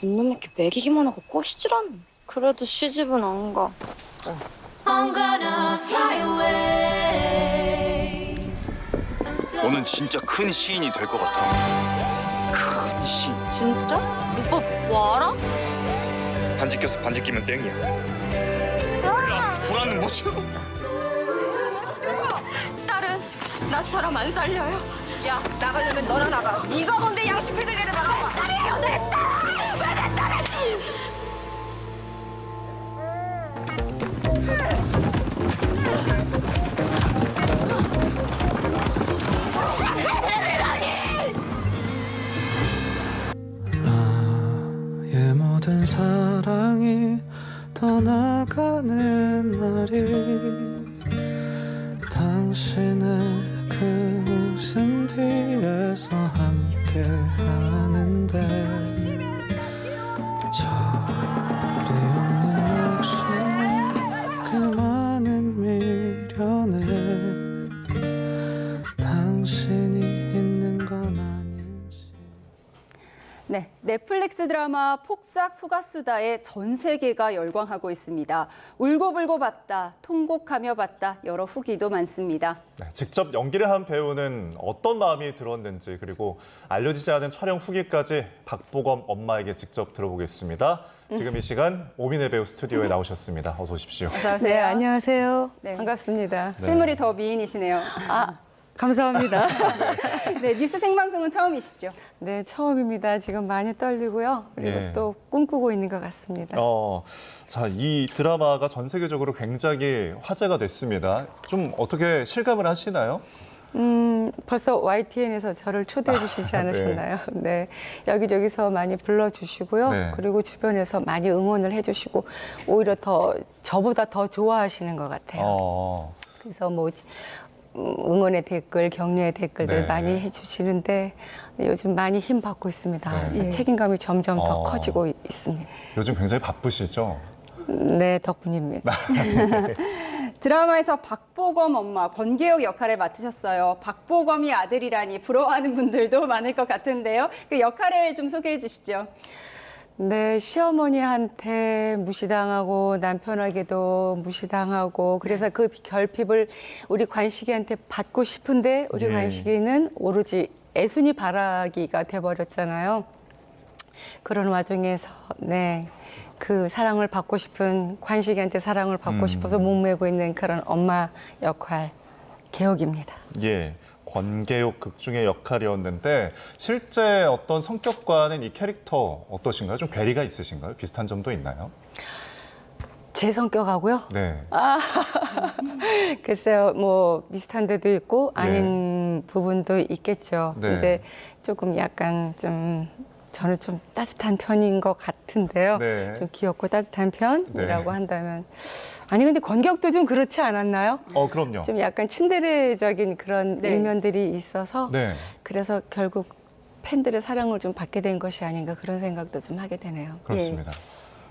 이놈 이렇게 먹이기만 하고 꼬시질 않네. 그래도 시집은 안 가. I'm gonna fly away. 너는 진짜 큰 시인이 될 것 같아. 큰 시인. 진짜? 오빠 뭐 알아? 반지 껴서 반지 끼면 땡이야. 야, 불안은 뭐죠? 딸은 나처럼 안 살려요. 야, 나가려면 너나 나가. 네가 뭔데 양심피들게를 나가. 딸이에요, 내 딸! 왜 내 딸을! 나의 모든 사랑이 떠나가는 날이 당신의 그 웃음 뒤에서 함께 하는데 저리 없는 욕심 그 많은 미련에 당신이 있는 건 아닌지. 네, 넷플릭스 드라마 폭삭 소가수다에 전 세계가 열광하고 있습니다. 울고불고 봤다, 통곡하며 봤다, 여러 후기도 많습니다. 네, 직접 연기를 한 배우는 어떤 마음이 들었는지 그리고 알려지지 않은 촬영 후기까지 박보검 엄마에게 직접 들어보겠습니다. 지금 이 시간 오민혜 배우 스튜디오에 나오셨습니다. 어서 오십시오. 어서 오세요. 네, 안녕하세요. 네. 반갑습니다. 실물이 더 미인이시네요. 아, 감사합니다. 네, 뉴스 생방송은 처음이시죠? 네, 처음입니다. 지금 많이 떨리고요. 그리고 예. 또 꿈꾸고 있는 것 같습니다. 자, 이 드라마가 전 세계적으로 굉장히 화제가 됐습니다. 좀 어떻게 실감을 하시나요? 벌써 YTN에서 저를 초대해 주시지 않으셨나요? 네. 여기저기서 많이 불러주시고요. 네. 그리고 주변에서 많이 응원을 해주시고 오히려 더 저보다 더 좋아하시는 것 같아요. 그래서 뭐 응원의 댓글, 격려의 댓글들 네. 많이 해주시는데 요즘 많이 힘 받고 있습니다. 네. 책임감이 점점 더 커지고 있습니다. 요즘 굉장히 바쁘시죠? 네, 덕분입니다. 드라마에서 박보검 엄마, 권계옥 역할을 맡으셨어요. 박보검이 아들이라니 부러워하는 분들도 많을 것 같은데요. 그 역할을 좀 소개해 주시죠. 네, 시어머니한테 무시당하고 남편에게도 무시당하고 그래서 그 결핍을 우리 관식이한테 받고 싶은데 우리 예. 관식이는 오로지 애순이 바라기가 돼버렸잖아요. 그런 와중에서 네, 그 사랑을 받고 싶은 관식이한테 사랑을 받고 싶어서 목매고 있는 그런 엄마 역할 개옥입니다. 예. 권계옥 극중의 역할이었는데 실제 어떤 성격과는 이 캐릭터 어떠신가요? 좀 괴리가 있으신가요? 비슷한 점도 있나요? 제 성격하고요. 네. 글쎄요, 뭐 비슷한 데도 있고 아닌 부분도 있겠죠. 네. 근데 조금 약간 좀 저는 좀 따뜻한 편인 것 같은데요. 네. 좀 귀엽고 따뜻한 편이라고 네. 한다면 아니 근데 권격도 좀 그렇지 않았나요? 그럼요. 좀 약간 친데레적인 그런 네. 일면들이 있어서 네. 그래서 결국 팬들의 사랑을 좀 받게 된 것이 아닌가 그런 생각도 좀 하게 되네요. 그렇습니다.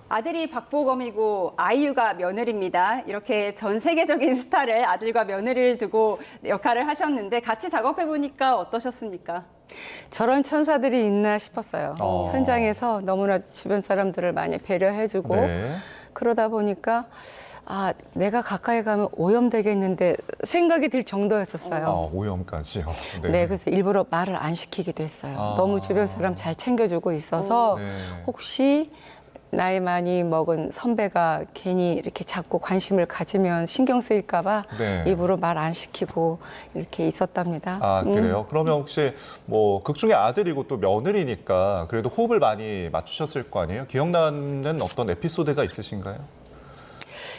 아들이 박보검이고 아이유가 며느리입니다. 이렇게 전 세계적인 스타를 아들과 며느리를 두고 역할을 하셨는데 같이 작업해 보니까 어떠셨습니까? 저런 천사들이 있나 싶었어요. 현장에서 너무나 주변 사람들을 많이 배려해주고 네. 그러다 보니까 아 내가 가까이 가면 오염되겠는데 생각이 들 정도였었어요. 오염까지요. 네, 그래서 일부러 말을 안 시키기도 했어요. 너무 주변 사람 잘 챙겨주고 있어서 네. 혹시 나이 많이 먹은 선배가 괜히 이렇게 자꾸 관심을 가지면 신경 쓰일까 봐 네. 일부러 말 안 시키고 이렇게 있었답니다. 그래요? 그러면 혹시 뭐 극중의 아들이고 또 며느리니까 그래도 호흡을 많이 맞추셨을 거 아니에요? 기억나는 어떤 에피소드가 있으신가요?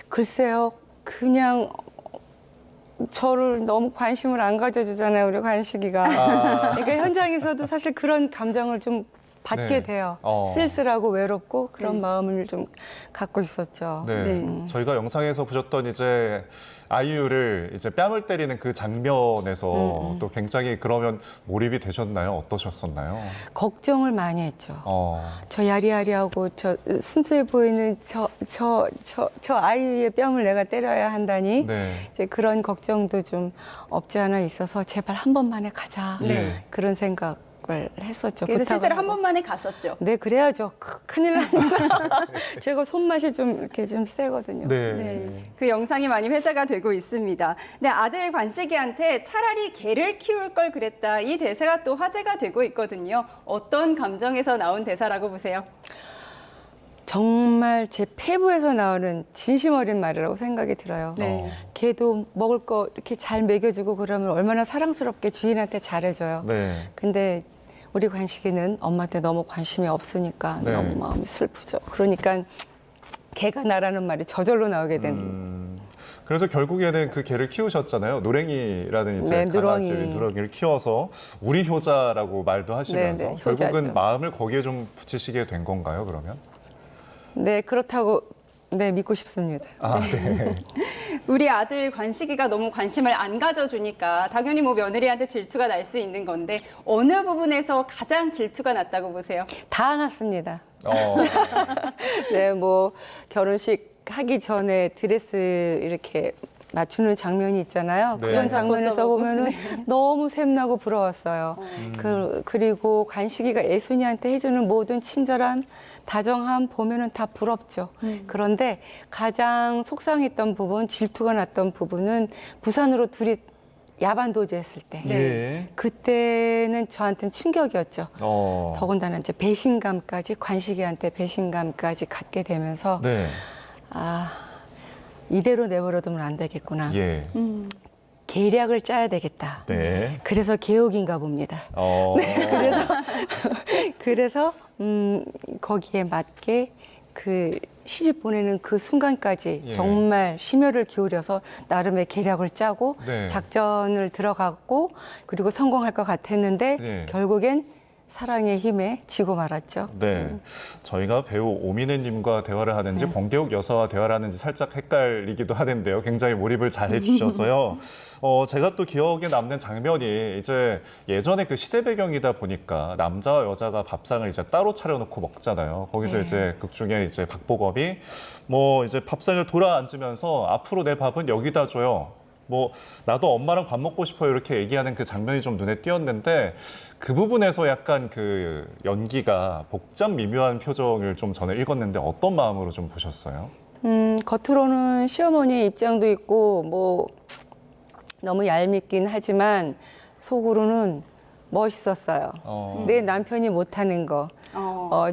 글쎄요, 그냥 저를 너무 관심을 안 가져주잖아요, 우리 관식이가. 그러니까 현장에서도 사실 그런 감정을 좀 받게 네. 돼요. 쓸쓸하고 외롭고 그런 마음을 좀 갖고 있었죠. 네. 저희가 영상에서 보셨던 이제 아이유를 이제 뺨을 때리는 그 장면에서 또 굉장히 그러면 몰입이 되셨나요? 어떠셨었나요? 걱정을 많이 했죠. 저 야리야리하고 저 순수해 보이는 저 아이유의 뺨을 내가 때려야 한다니 네. 이제 그런 걱정도 좀 없지 않아 있어서 제발 한 번만에 가자 네. 그런 생각. 걸 했었죠. 그래서 실제로 부탁을 한 하고. 번만에 갔었죠. 네, 그래야죠. 큰일 납니다. 제가 손맛이 좀 이렇게 좀 세거든요. 네, 그 영상이 많이 회자가 되고 있습니다. 네, 아들 관식이한테 차라리 개를 키울 걸 그랬다. 이 대사가 또 화제가 되고 있거든요. 어떤 감정에서 나온 대사라고 보세요? 정말 제 폐부에서 나오는 진심 어린 말이라고 생각이 들어요. 네. 개도 먹을 거 이렇게 잘 먹여주고 그러면 얼마나 사랑스럽게 주인한테 잘해줘요. 네. 근데 우리 관식이는 엄마한테 너무 관심이 없으니까 네. 너무 마음이 슬프죠. 그러니까 개가 나라는 말이 저절로 나오게 된. 그래서 결국에는 그 개를 키우셨잖아요. 노랭이라는 이제 네, 강아지, 누렁이. 누렁이를 키워서 우리 효자라고 말도 하시면서 네, 네, 효자죠. 결국은 마음을 거기에 좀 붙이시게 된 건가요, 그러면? 네, 그렇다고 네 믿고 싶습니다. 아, 네. 우리 아들 관식이가 너무 관심을 안 가져주니까 당연히 뭐 며느리한테 질투가 날 수 있는 건데 어느 부분에서 가장 질투가 났다고 보세요? 다 났습니다. 어, 네, 뭐 결혼식 하기 전에 드레스 이렇게 맞추는 장면이 있잖아요. 네. 그런 장면에서 보면은 너무 샘나고 부러웠어요. 그리고 관식이가 애순이한테 해주는 모든 친절함, 다정함 보면은 다 부럽죠. 그런데 가장 속상했던 부분, 질투가 났던 부분은 부산으로 둘이 야반 도주했을 때. 예. 그때는 저한테는 충격이었죠. 어. 더군다나 이제 배신감까지 관식이한테 배신감까지 갖게 되면서 네. 아 이대로 내버려두면 안 되겠구나. 예. 계략을 짜야 되겠다. 네. 그래서 개옥인가 봅니다. 어. 그래서 거기에 맞게 그 시집 보내는 그 순간까지 예. 정말 심혈을 기울여서 나름의 계략을 짜고 네. 작전을 들어갔고 그리고 성공할 것 같았는데 네. 결국엔 사랑의 힘에 지고 말았죠. 네. 저희가 배우 오민혜님과 대화를 하는지 권계옥 여사와 대화를 하는지 살짝 헷갈리기도 하는데요. 굉장히 몰입을 잘 해주셔서요. 제가 또 기억에 남는 장면이 이제 예전에 그 시대 배경이다 보니까 남자와 여자가 밥상을 이제 따로 차려놓고 먹잖아요. 거기서 네. 이제 극 중에 이제 박보검이 뭐 이제 밥상을 돌아 앉으면서 앞으로 내 밥은 여기다 줘요. 뭐 나도 엄마랑 밥 먹고 싶어요 이렇게 얘기하는 그 장면이 좀 눈에 띄었는데 그 부분에서 약간 그 연기가 복잡 미묘한 표정을 좀 저는 읽었는데 어떤 마음으로 좀 보셨어요? 겉으로는 시어머니 입장도 있고 뭐 너무 얄밉긴 하지만 속으로는 멋있었어요. 내 남편이 못하는 거,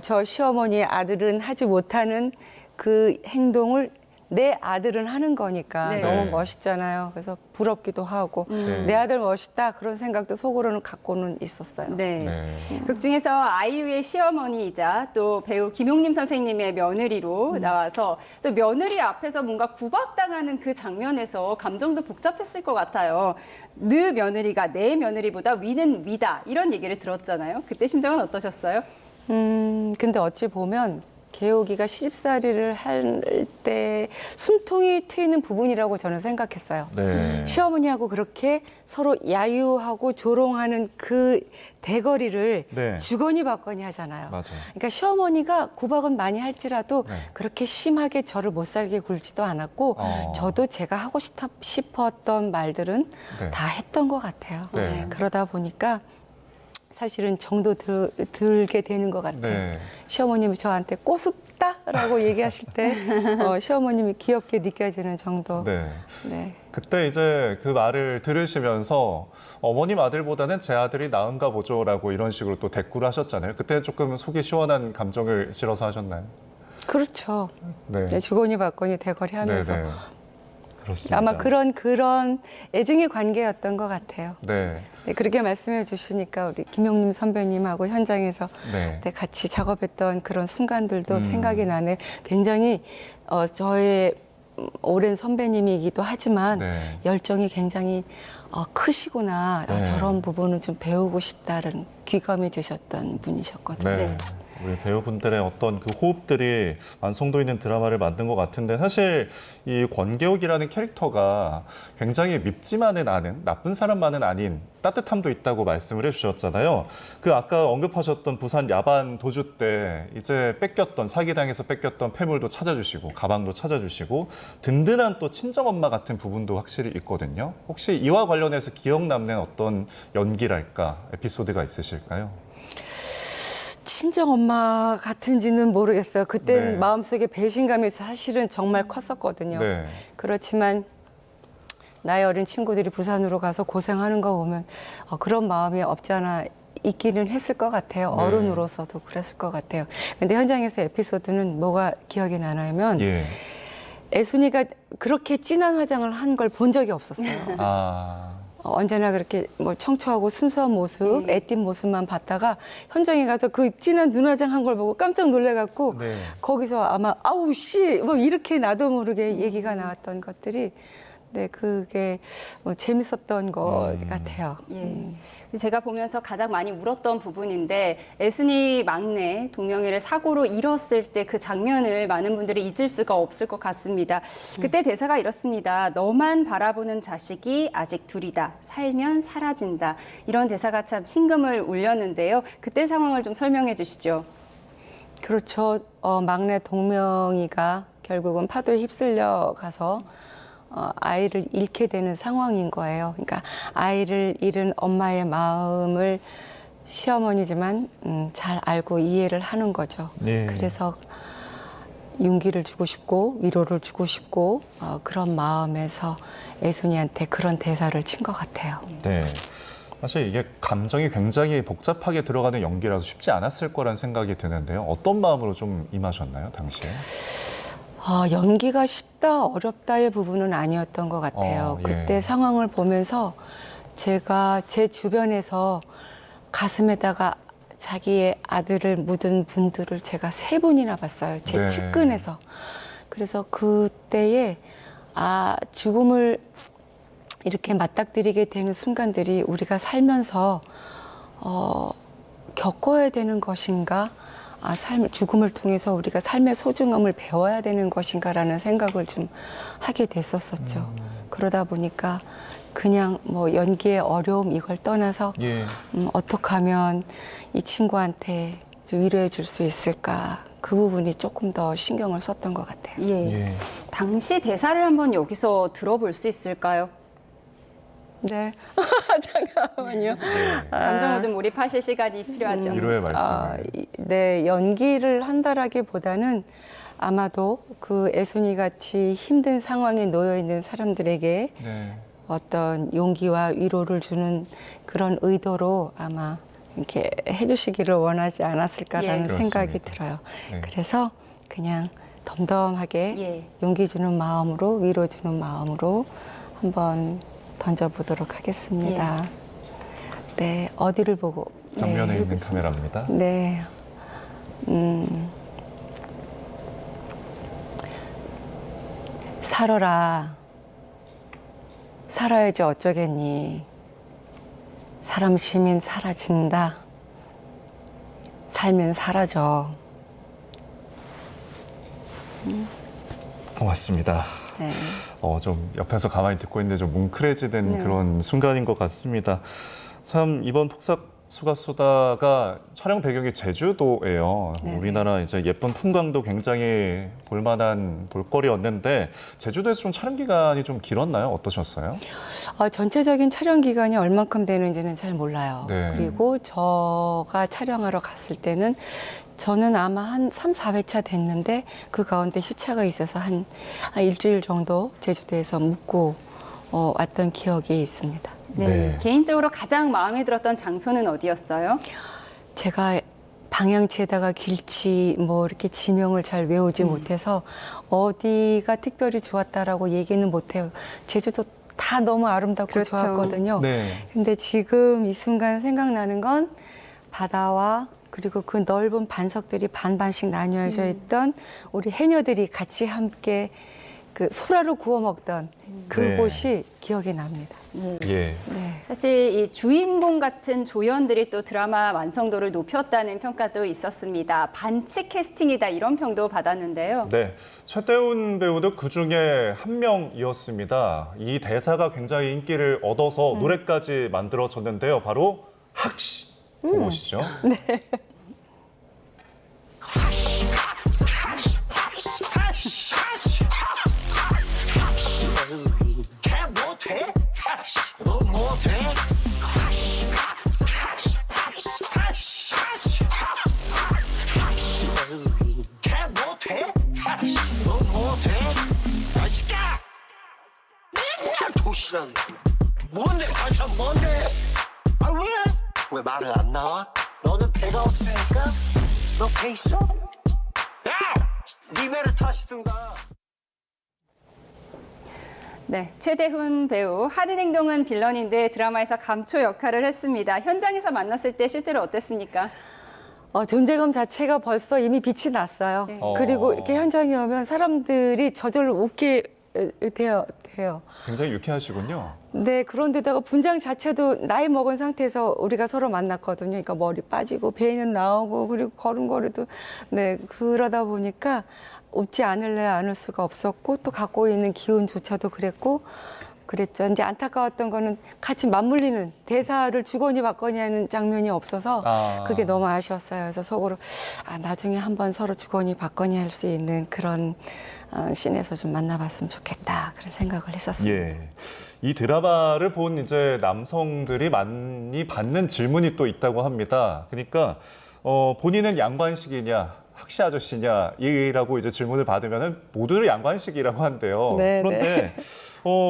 저 시어머니의 아들은 하지 못하는 그 행동을 내 아들은 하는 거니까 네. 너무 네. 멋있잖아요. 그래서 부럽기도 하고 네. 내 아들 멋있다 그런 생각도 속으로는 갖고는 있었어요. 네. 네. 극 중에서 아이유의 시어머니이자 또 배우 김용림 선생님의 며느리로 나와서 또 며느리 앞에서 뭔가 구박당하는 그 장면에서 감정도 복잡했을 것 같아요. 느 며느리가 내 며느리보다 위는 위다 이런 얘기를 들었잖아요. 그때 심정은 어떠셨어요? 근데 어찌 보면 개옥이가 시집살이를 할 때 숨통이 트이는 부분이라고 저는 생각했어요. 네. 시어머니하고 그렇게 서로 야유하고 조롱하는 그 대거리를 네. 주거니 받거니 하잖아요. 맞아요. 그러니까 시어머니가 구박은 많이 할지라도 네. 그렇게 심하게 저를 못 살게 굴지도 않았고 저도 제가 하고 싶었던 말들은 네. 다 했던 것 같아요. 네. 그러다 보니까 사실은 정도 들게 되는 것 같아요. 네. 시어머님이 저한테 꼬숩다라고 얘기하실 때 시어머님이 귀엽게 느껴지는 정도. 네. 네. 그때 이제 그 말을 들으시면서 어머님 아들보다는 제 아들이 나은가 보죠라고 이런 식으로 또 대꾸를 하셨잖아요. 그때 조금 속이 시원한 감정을 실어서 하셨나요? 그렇죠. 네. 네, 주거니 받거니 대거리 하면서 네, 네. 그렇습니다. 아마 그런 애증의 관계였던 것 같아요. 네. 네, 그렇게 말씀해 주시니까 우리 김용림 선배님하고 현장에서 네. 네, 같이 작업했던 그런 순간들도 생각이 나네. 굉장히 저의 오랜 선배님이기도 하지만 네. 열정이 굉장히 크시구나. 네. 저런 부분은 좀 배우고 싶다는 귀감이 드셨던 분이셨거든요. 네. 우리 배우분들의 어떤 그 호흡들이 완성도 있는 드라마를 만든 것 같은데 사실 이 권계옥이라는 캐릭터가 굉장히 밉지만은 않은 나쁜 사람만은 아닌 따뜻함도 있다고 말씀을 해주셨잖아요. 그 아까 언급하셨던 부산 야반 도주 때 이제 뺏겼던 사기당해서 뺏겼던 폐물도 찾아주시고 가방도 찾아주시고 든든한 또 친정엄마 같은 부분도 확실히 있거든요. 혹시 이와 관련해서 기억 남는 어떤 연기랄까 에피소드가 있으실까요? 친정 엄마 같은지는 모르겠어요. 그때는 네. 마음속에 배신감이 사실은 정말 컸었거든요. 네. 그렇지만 나이 어린 친구들이 부산으로 가서 고생하는 거 보면 그런 마음이 없지 않아 있기는 했을 것 같아요. 네. 어른으로서도 그랬을 것 같아요. 근데 현장에서 에피소드는 뭐가 기억이 나냐면 예. 애순이가 그렇게 진한 화장을 한 걸 본 적이 없었어요. 아. 언제나 그렇게 뭐 청초하고 순수한 모습, 애띤 모습만 봤다가 현장에 가서 그 진한 눈화장 한 걸 보고 깜짝 놀래갖고 네. 거기서 아마 아우 씨 뭐 이렇게 나도 모르게 얘기가 나왔던 것들이 네 그게 재밌었던 것 같아요. 예. 제가 보면서 가장 많이 울었던 부분인데 애순이 막내 동명이를 사고로 잃었을 때 그 장면을 많은 분들이 잊을 수가 없을 것 같습니다. 그때 대사가 이렇습니다. 너만 바라보는 자식이 아직 둘이다. 살면 사라진다. 이런 대사가 참 심금을 울렸는데요. 그때 상황을 좀 설명해 주시죠. 그렇죠. 막내 동명이가 결국은 파도에 휩쓸려 가서 아이를 잃게 되는 상황인 거예요. 그러니까 아이를 잃은 엄마의 마음을 시어머니지만 잘 알고 이해를 하는 거죠. 네. 그래서 용기를 주고 싶고 위로를 주고 싶고 그런 마음에서 애순이한테 그런 대사를 친 것 같아요. 네. 사실 이게 감정이 굉장히 복잡하게 들어가는 연기라서 쉽지 않았을 거란 생각이 드는데요. 어떤 마음으로 좀 임하셨나요, 당시에? 연기가 쉽다, 어렵다의 부분은 아니었던 것 같아요. 예. 그때 상황을 보면서 제가 제 주변에서 가슴에다가 자기의 아들을 묻은 분들을 제가 3분이나 봤어요. 제 네. 측근에서. 그래서 그때에 죽음을 이렇게 맞닥뜨리게 되는 순간들이 우리가 살면서 겪어야 되는 것인가? 죽음을 통해서 우리가 삶의 소중함을 배워야 되는 것인가라는 생각을 좀 하게 됐었었죠. 그러다 보니까 그냥 뭐 연기의 어려움 이걸 떠나서 예. 어떻게 하면 이 친구한테 좀 위로해 줄 수 있을까? 그 부분이 조금 더 신경을 썼던 것 같아요. 예. 예. 당시 대사를 한번 여기서 들어볼 수 있을까요? 네. 잠깐만요. 감정을 좀 몰입하실 시간이 필요하죠. 위로의 말씀을. 네, 연기를 한다라기보다는 아마도 그 애순이 같이 힘든 상황에 놓여 있는 사람들에게 네. 어떤 용기와 위로를 주는 그런 의도로 아마 이렇게 해주시기를 원하지 않았을까라는 예. 생각이 그렇습니다. 들어요. 네. 그래서 그냥 덤덤하게 예. 용기 주는 마음으로 위로 주는 마음으로 한번 던져보도록 하겠습니다. 네, 어디를 보고? 정면에 네, 있는 카메라입니다. 네. 살아라. 살아야지 어쩌겠니. 사람 시민 사라진다. 살면 사라져. 고맙습니다. 네. 좀 옆에서 가만히 듣고 있는데 좀 뭉클해지는 네. 그런 순간인 것 같습니다. 참 이번 폭삭 수가수다가 촬영 배경이 제주도예요. 네네. 우리나라 이제 예쁜 풍광도 굉장히 볼만한 볼거리였는데 제주도에서 좀 촬영 기간이 좀 길었나요? 어떠셨어요? 전체적인 촬영 기간이 얼만큼 되는지는 잘 몰라요. 네. 그리고 저가 촬영하러 갔을 때는 저는 아마 한 3, 4회차 됐는데 그 가운데 휴차가 있어서 한 일주일 정도 제주도에서 묵고 왔던 기억이 있습니다. 네. 네. 개인적으로 가장 마음에 들었던 장소는 어디였어요? 제가 방향치에다가 길치 뭐 이렇게 지명을 잘 외우지 못해서 어디가 특별히 좋았다라고 얘기는 못해요. 제주도 다 너무 아름답고 그렇죠. 좋았거든요. 네. 근데 지금 이 순간 생각나는 건 바다와 그리고 그 넓은 반석들이 반반씩 나뉘어져 있던 우리 해녀들이 같이 함께 그 소라를 구워 먹던 그곳이 기억이 납니다. 예. 사실 이 주인공 같은 조연들이 또 드라마 완성도를 높였다는 평가도 있었습니다. 반칙 캐스팅이다 이런 평도 받았는데요. 네, 최태훈 배우도 그 중에 한 명이었습니다. 이 대사가 굉장히 인기를 얻어서 노래까지 만들어졌는데요. 바로 학시 보시죠. 네. 도시락 뭔데 반찬 뭔데 아 왜 말을 안 나와? 너는 배가 없으니까 너 배 있어? 야네 배를 타시든가. 네, 최대훈 배우 하는 행동은 빌런인데 드라마에서 감초 역할을 했습니다. 현장에서 만났을 때 실제로 어땠습니까? 존재감 자체가 벌써 이미 빛이 났어요. 네. 그리고 이렇게 현장에 오면 사람들이 저절로 웃게 돼요. 굉장히 유쾌하시군요. 네, 그런데다가 분장 자체도 나이 먹은 상태에서 우리가 서로 만났거든요. 그러니까 머리 빠지고 배는 나오고 그리고 걸음걸이도 네, 그러다 보니까 웃지 않을 수가 없었고 또 갖고 있는 기운조차도 그랬죠. 이제 안타까웠던 거는 같이 맞물리는 대사를 주거니 받거니 하는 장면이 없어서 그게 너무 아쉬웠어요. 그래서 속으로 나중에 한번 서로 주거니 받거니 할 수 있는 그런 씬에서 좀 만나봤으면 좋겠다 그런 생각을 했었습니다. 예. 이 드라마를 본 이제 남성들이 많이 받는 질문이 또 있다고 합니다. 그러니까 본인은 양관식이냐 학시 아저씨냐 이라고 이제 질문을 받으면은 모두를 양관식이라고 한대요. 네, 그런데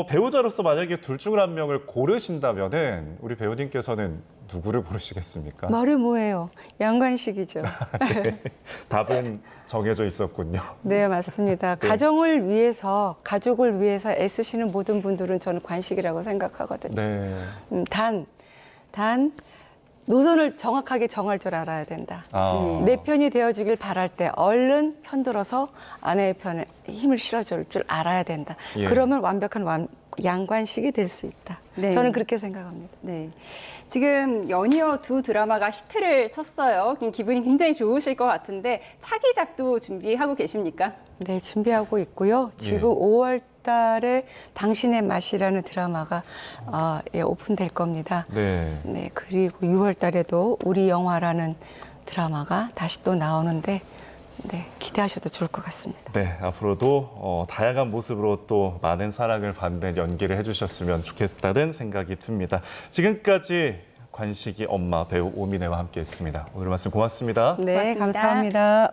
배우자로서 만약에 둘 중 한 명을 고르신다면은 우리 배우님께서는 누구를 고르시겠습니까? 말이 뭐예요? 양관식이죠. 네. 답은 정해져 있었군요. 네, 맞습니다. 가정을 위해서, 가족을 위해서 애쓰시는 모든 분들은 저는 관식이라고 생각하거든요. 네. 단 노선을 정확하게 정할 줄 알아야 된다. 내 편이 되어주길 바랄 때 얼른 편들어서 아내의 편에 힘을 실어줄 줄 알아야 된다. 예. 그러면 완벽한 양관식이 될 수 있다. 네. 저는 그렇게 생각합니다. 네. 지금 연이어 두 드라마가 히트를 쳤어요. 기분이 굉장히 좋으실 것 같은데 차기작도 준비하고 계십니까? 네, 준비하고 있고요. 지금 5월 달에 당신의 맛이라는 드라마가 오픈될 겁니다. 네. 네, 그리고 6월 달에도 우리 영화라는 드라마가 다시 또 나오는데 네, 기대하셔도 좋을 것 같습니다. 네, 앞으로도 다양한 모습으로 또 많은 사랑을 받는 연기를 해주셨으면 좋겠다는 생각이 듭니다. 지금까지 관식이 엄마 배우 오민혜와 함께했습니다. 오늘 말씀 고맙습니다. 네, 고맙습니다. 감사합니다.